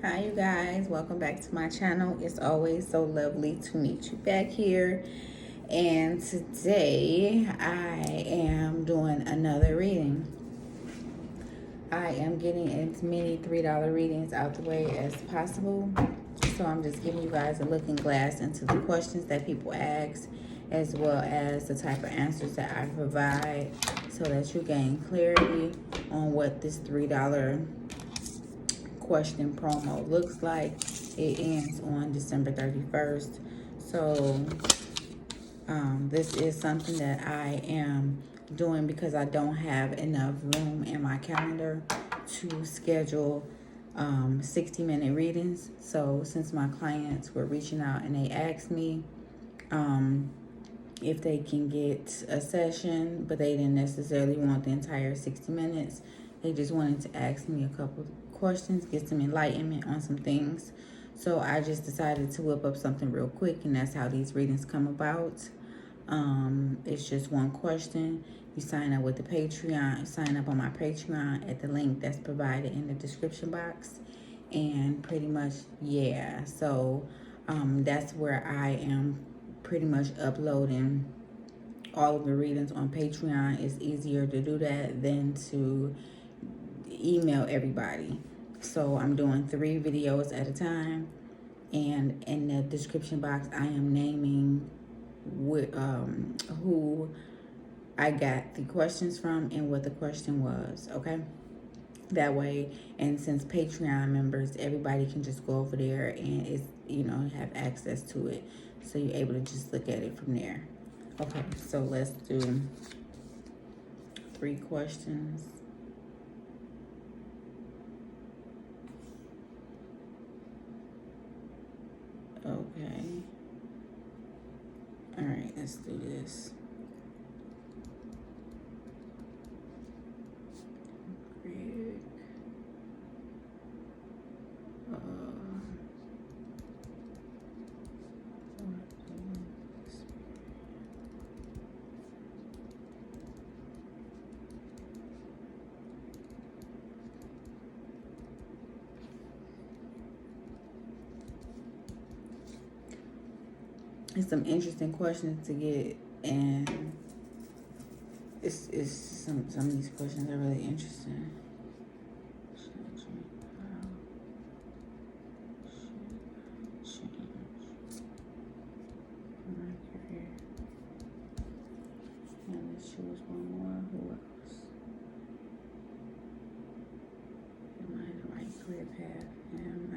Hi you guys, welcome back to my channel. It's always so lovely to meet you back here. And today I am doing another reading. I am getting as many $3 readings out the way as possible. So I'm just giving you guys a looking glass into the questions that people ask, as well as the type of answers that I provide, so that you gain clarity on what this $3 question promo looks like. It ends on December 31st. So this is something that I am doing because I don't have enough room in my calendar to schedule 60-minute readings. So since my clients were reaching out and they asked me if they can get a session, but they didn't necessarily want the entire 60 minutes. They just wanted to ask me a couple questions, get some enlightenment on some things. So I just decided to whip up something real quick, and that's how these readings come about. It's just one question. You sign up with the Patreon, sign up on my Patreon at the link that's provided in the description box. And pretty much, yeah. So that's where I am pretty much uploading all of the readings on Patreon. It's easier to do that than to email everybody. So I'm doing 3 videos at a time, and in the description box I am naming who I got the questions from and what the question was, okay? That way, and since Patreon members, everybody can just go over there and it's, have access to it. So you're able to just look at it from there. Okay, so let's do 3 questions. Okay. All right, let's do this. Great. It's some interesting questions to get, and it's some of these questions are really interesting. Let's choose one more. Who else? Am I in the right career path? Am I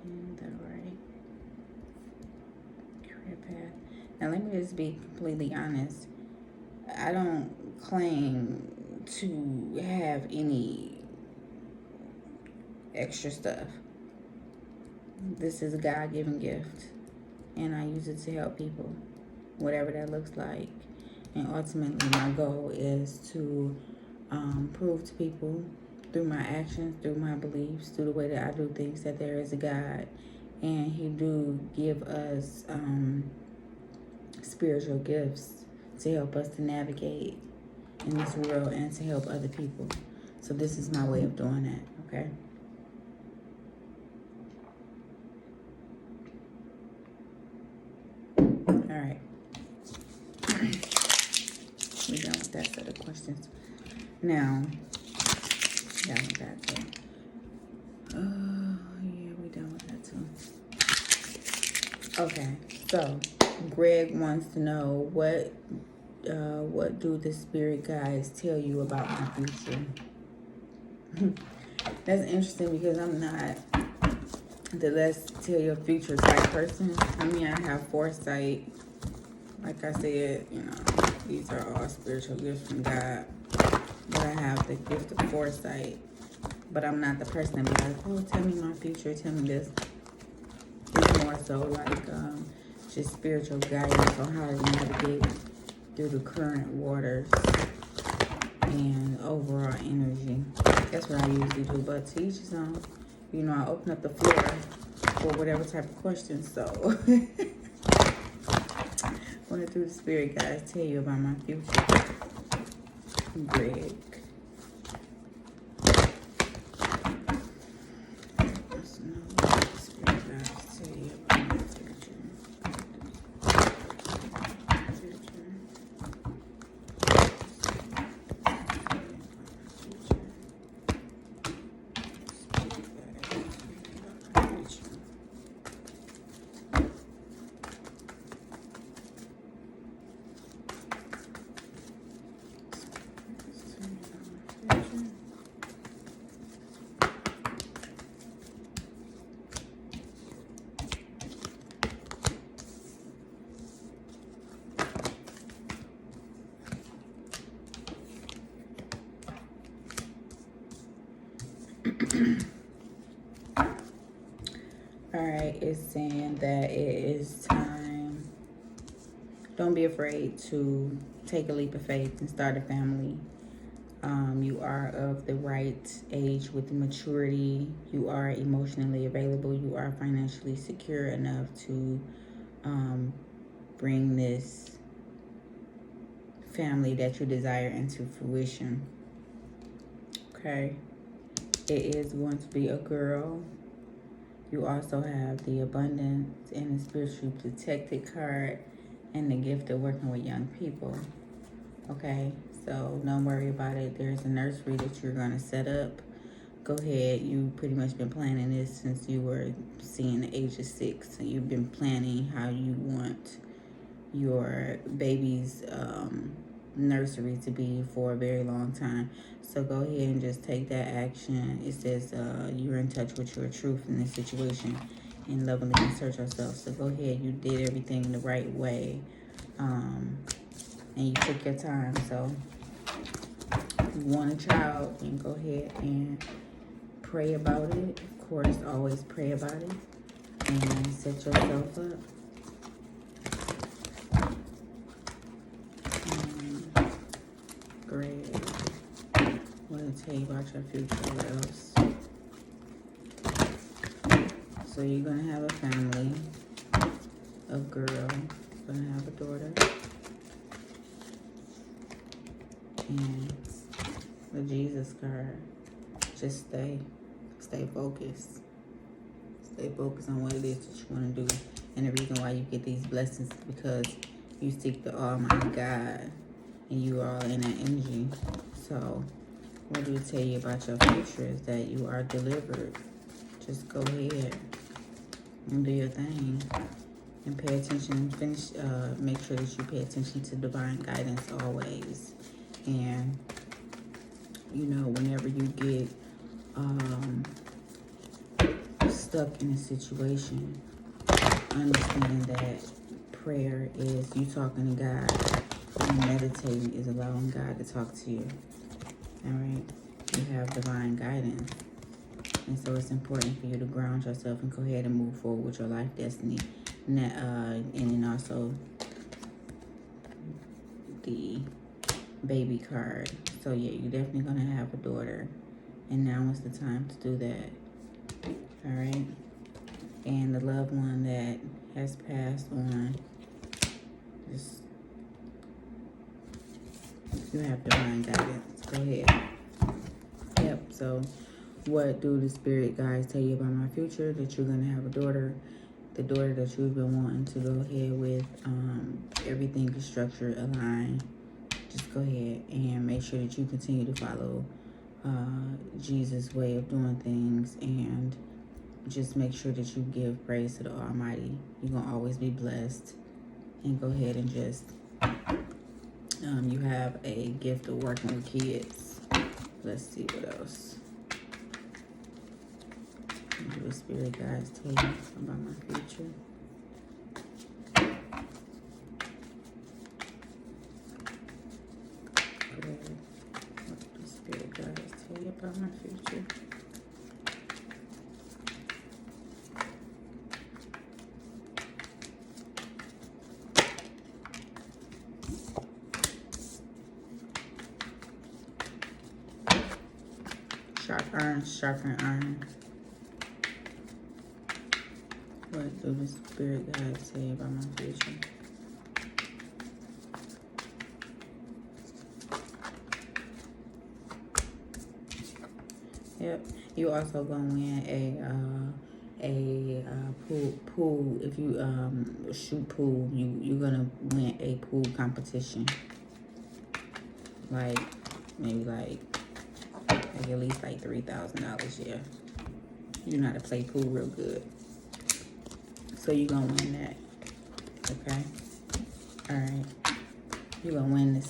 in the right career path? Now let me just be completely honest. I don't claim to have any extra stuff. This is a God-given gift, and I use it to help people, whatever that looks like. And ultimately my goal is to prove to people through my actions, through my beliefs, through the way that I do things, that there is a God, and he do give us spiritual gifts to help us to navigate in this world and to help other people. So this is my way of doing that, okay? All right. We're done with that set of questions. Now, yeah, we got that. Yeah, we done with that too. Okay, so Greg wants to know what do the spirit guides tell you about my future? That's interesting because I'm not the let's tell your future type person. I mean, I have foresight. Like I said, these are all spiritual gifts from God. But I have the gift of foresight. But I'm not the person that be like, oh, tell me my future, tell me this. It's more so like just spiritual guidance on how to navigate through the current waters and overall energy. That's what I usually do. But to each his own, I open up the floor for whatever type of questions. So what do the spirit guides tell you about my future? Greg. Alright, it's saying that it is time. Don't be afraid to take a leap of faith and start a family. You are of the right age with maturity. You are emotionally available. You are financially secure enough to bring this family that you desire into fruition. Okay. It is going to be a girl. You also have the abundance and the spiritually protected card and the gift of working with young people. Okay, so don't worry about it. There's a nursery that you're going to set up. Go ahead. You pretty much been planning this since you were seeing the age of 6. So you've been planning how you want your baby's nursery to be for a very long time. So go ahead and just take that action. It says you're in touch with your truth in this situation and lovingly insert yourself. So go ahead. You did everything the right way. And you took your time. So if you want a child, then go ahead and pray about it. Of course, always pray about it. And set yourself up. Great. What to tell you about your future? What else? So you're going to have a family. A girl. You're going to have a daughter. And the Jesus card. Just stay focused. Stay focused on what it is that you want to do. And the reason why you get these blessings is because you seek the Almighty God. And you are all in that energy. So what do we tell you about your future is that you are delivered. Just go ahead and do your thing. And pay attention. Make sure that you pay attention to divine guidance always. And, you know, whenever you get stuck in a situation, understand that prayer is you talking to God. And meditating is allowing God to talk to you. All right? You have divine guidance. And so it's important for you to ground yourself and go ahead and move forward with your life destiny. And then also the baby card. So yeah, you're definitely going to have a daughter. And now is the time to do that. All right? And the loved one that has passed on, just you have divine guidance. Go ahead. Yep. So what do the spirit guides tell you about my future? That you're going to have a daughter. The daughter that you've been wanting to go ahead with. Everything is structured, aligned. Just go ahead and make sure that you continue to follow Jesus' way of doing things. And just make sure that you give praise to the Almighty. You're going to always be blessed. And go ahead and just... you have a gift of working with kids. Let's see what else. What do the spirit guides tell you about my future? Good. What do the spirit guides tell you about my future? Sharpen iron. What do the spirit guides say about my future? Yep. You also gonna win a pool. If you shoot pool, you're gonna win a pool competition. Like maybe like at least like $3,000. Yeah, you know how to play pool real good, so you're gonna win that. Okay. All right. You're gonna win this.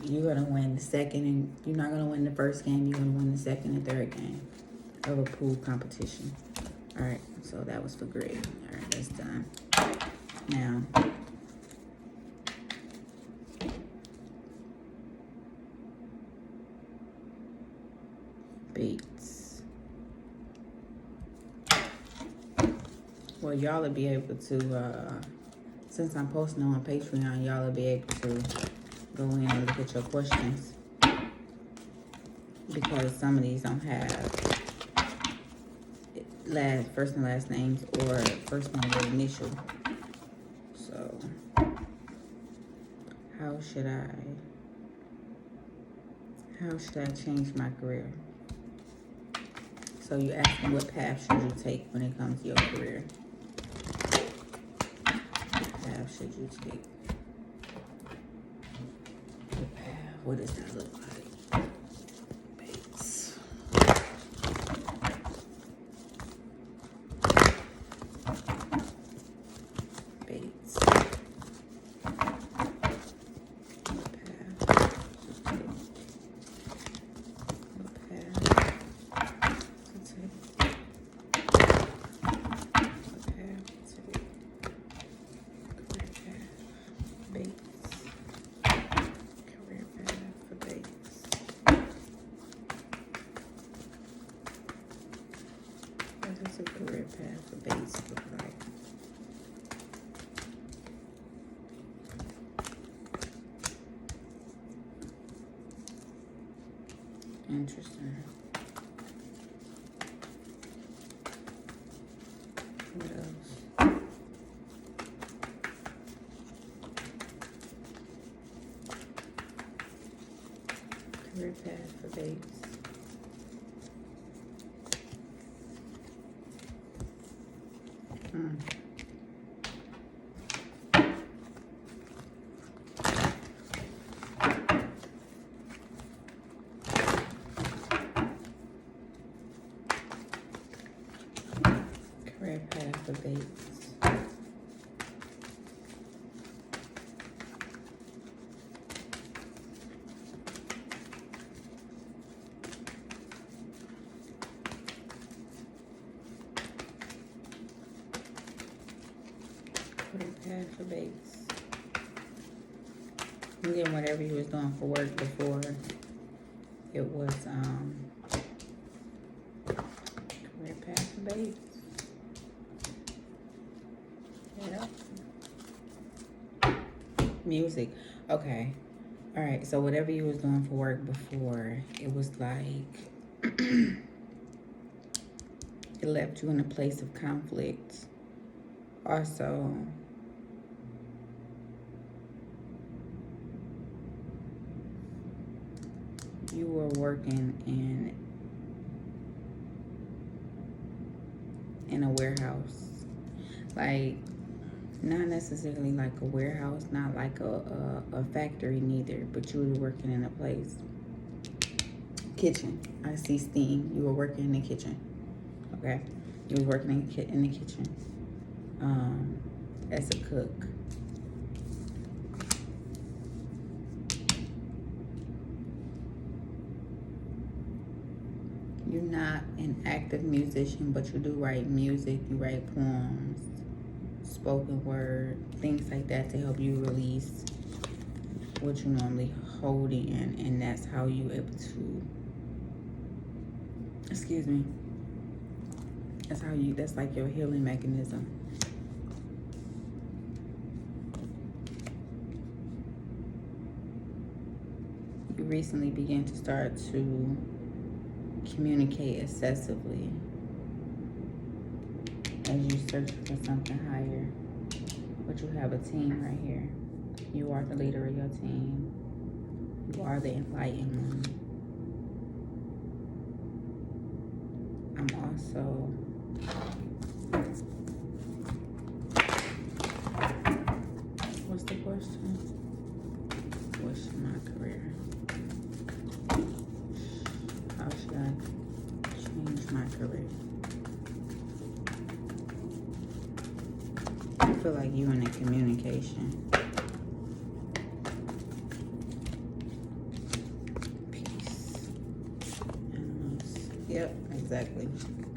You're gonna win the second, and you're not gonna win the first game. You're gonna win the second and third game of a pool competition. All right. So that was for grade. All right, that's done. Now, beats. Well, y'all will be able to, since I'm posting on Patreon, y'all will be able to go in and look at your questions. Because some of these don't have first and last names or first name or initial. So, how should I change my career? So you asking what path should you take when it comes to your career? What path should you take? What path? What does that look like? Base. Base. What path should you take? What path to take? What path to take? Career path. Base. Career path for base. What does a career path for base look like? Interesting. What else? Career path for base. Career path for base. Career path for base. And then whatever you was doing for work before, it was career path for base. Yeah. Music. Okay. All right. So whatever you was doing for work before, it was like it left you in a place of conflict. Also, you were working in a warehouse, like not necessarily like a warehouse, not like a factory neither, but you were working in a place. Kitchen. I see steam. You were working in the kitchen. Okay, you was working in the kitchen as a cook. You're not an active musician, but you do write music. You write poems, spoken word, things like that to help you release what you normally hold in, and that's how you able to, excuse me, that's like your healing mechanism. You recently began to start to communicate excessively as you search for something higher. But you have a team right here. You are the leader of your team. You are the enlightened one. I'm also what's the question? What's my career? How should I change my career? I feel like you in the communication. Peace. Animals. Yep, exactly.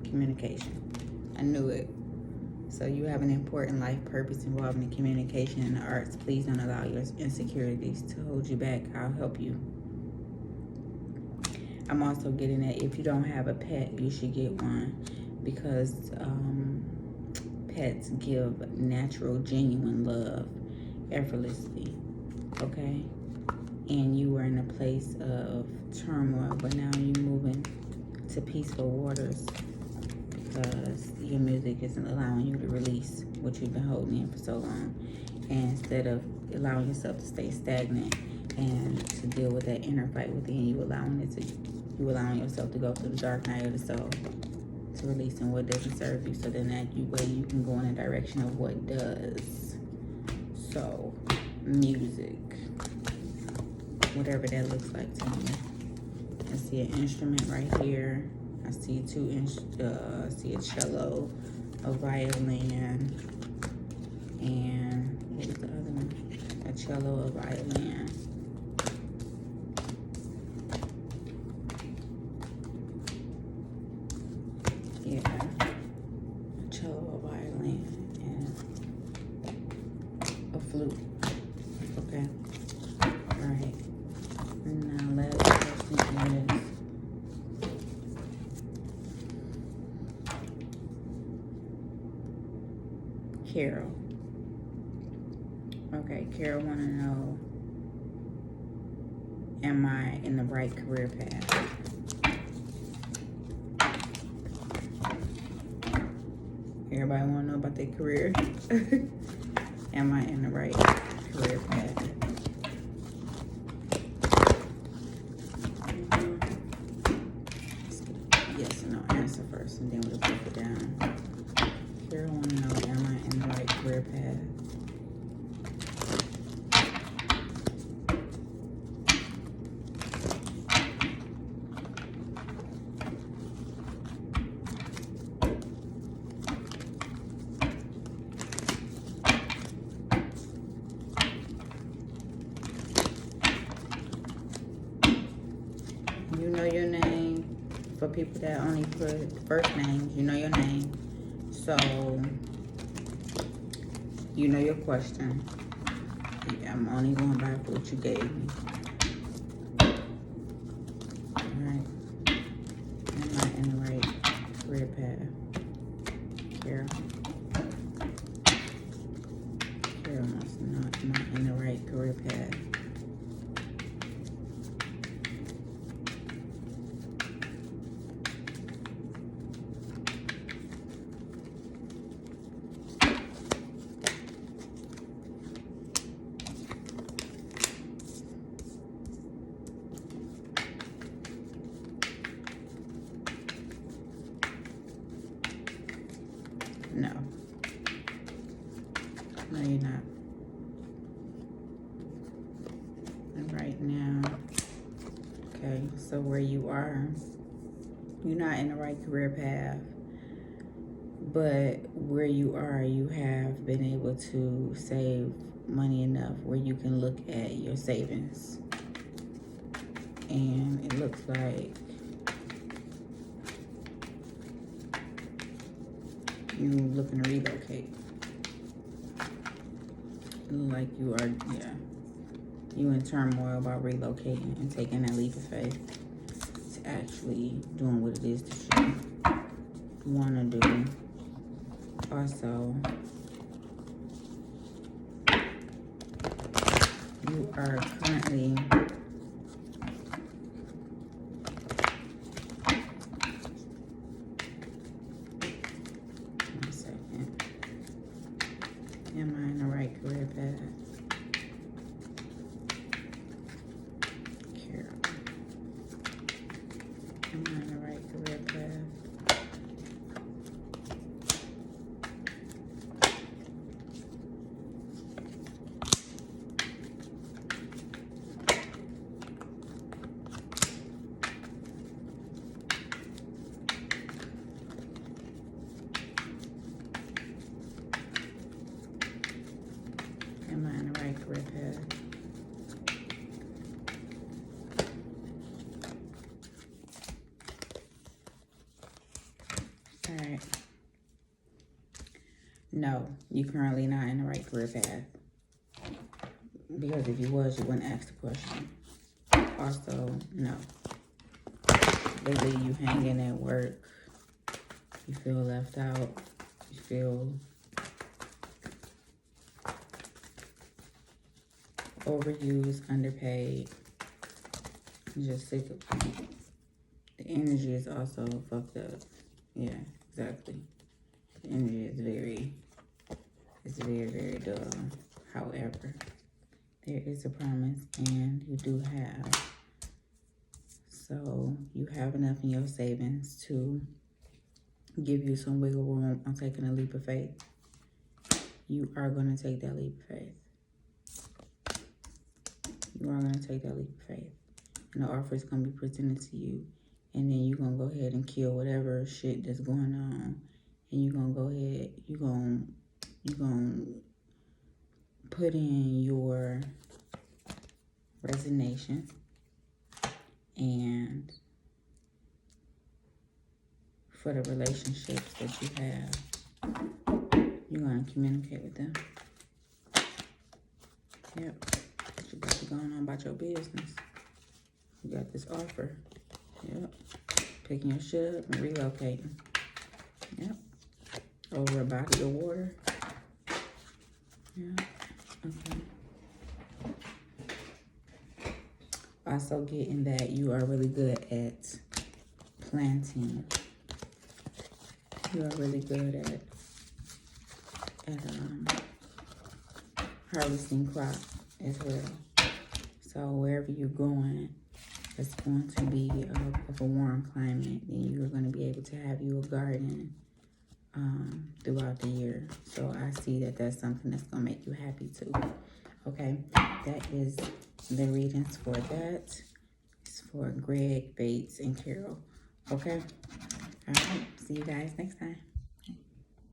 Communication. I knew it. So you have an important life purpose involving communication and the arts. Please don't allow your insecurities to hold you back. I'll help you. I'm also getting that if you don't have a pet, you should get one, because pets give natural, genuine love effortlessly, okay? And you were in a place of turmoil, but now you're moving to peaceful waters because your music isn't allowing you to release what you've been holding in for so long. And instead of allowing yourself to stay stagnant and to deal with that inner fight within you, allowing yourself to go through the dark night of the soul, to releasing what doesn't serve you, so then that way you can go in a direction of what does. So, music, whatever that looks like to me. I see an instrument right here. I see I see a cello, a violin, and what was the other one? A cello, a violin. Yeah, a cello, a violin, and a flute. Okay. All right. Now last question is, Carroll. Okay, Carroll want to know, am I in the right career path? Everybody want to know about their career. Am I in the right career path? Let's get a yes and no answer first, and then we'll break it down. Carroll want to know, am I in the right career path? You know your name. For people that only put first names, you know your name. So, you know your question. Yeah, I'm only going by what you gave me. Alright. Am I in the right career path? Carroll. Carroll wants to know, am I in the right career path? No. No, you're not. And right now, okay, so where you are, you're not in the right career path, but where you are, you have been able to save money enough where you can look at your savings. And it looks like you looking to relocate. Like you are, yeah. You in turmoil about relocating and taking that leap of faith to actually doing what it is that you want to do. Also, you are currently am I in the right career path? Carroll. Am I in the right career path? Am I in the right career path? All right. No, you currently not in the right career path. Because if you was, you wouldn't ask the question. Also, no. They leave you hanging at work. You feel left out. You feel overused, underpaid. I'm just sick of it. The energy is also fucked up. Yeah, exactly. The energy is very, very dull. However, there is a promise, and you do have. So you have enough in your savings to give you some wiggle room on taking a leap of faith. You are going to take that leap of faith. You are going to take that leap of faith. And the offer is going to be presented to you. And then you're going to go ahead and kill whatever shit that's going on. And you're going to go ahead, you're going to put in your resignation. And for the relationships that you have, you're going to communicate with them. Yep. You got to go on about your business. You got this offer. Yep. Picking your shit up and relocating. Yep. Over a body of water. Yeah. Okay. Also getting that you are really good at planting. You are really good at harvesting crop as well. So wherever you're going, it's going to be of a warm climate, and you're going to be able to have you a garden throughout the year. So I see that that's something that's going to make you happy too. Okay, that is the readings for that. It's for Greg, Bates, and Carroll. Okay, all right. See you guys next time.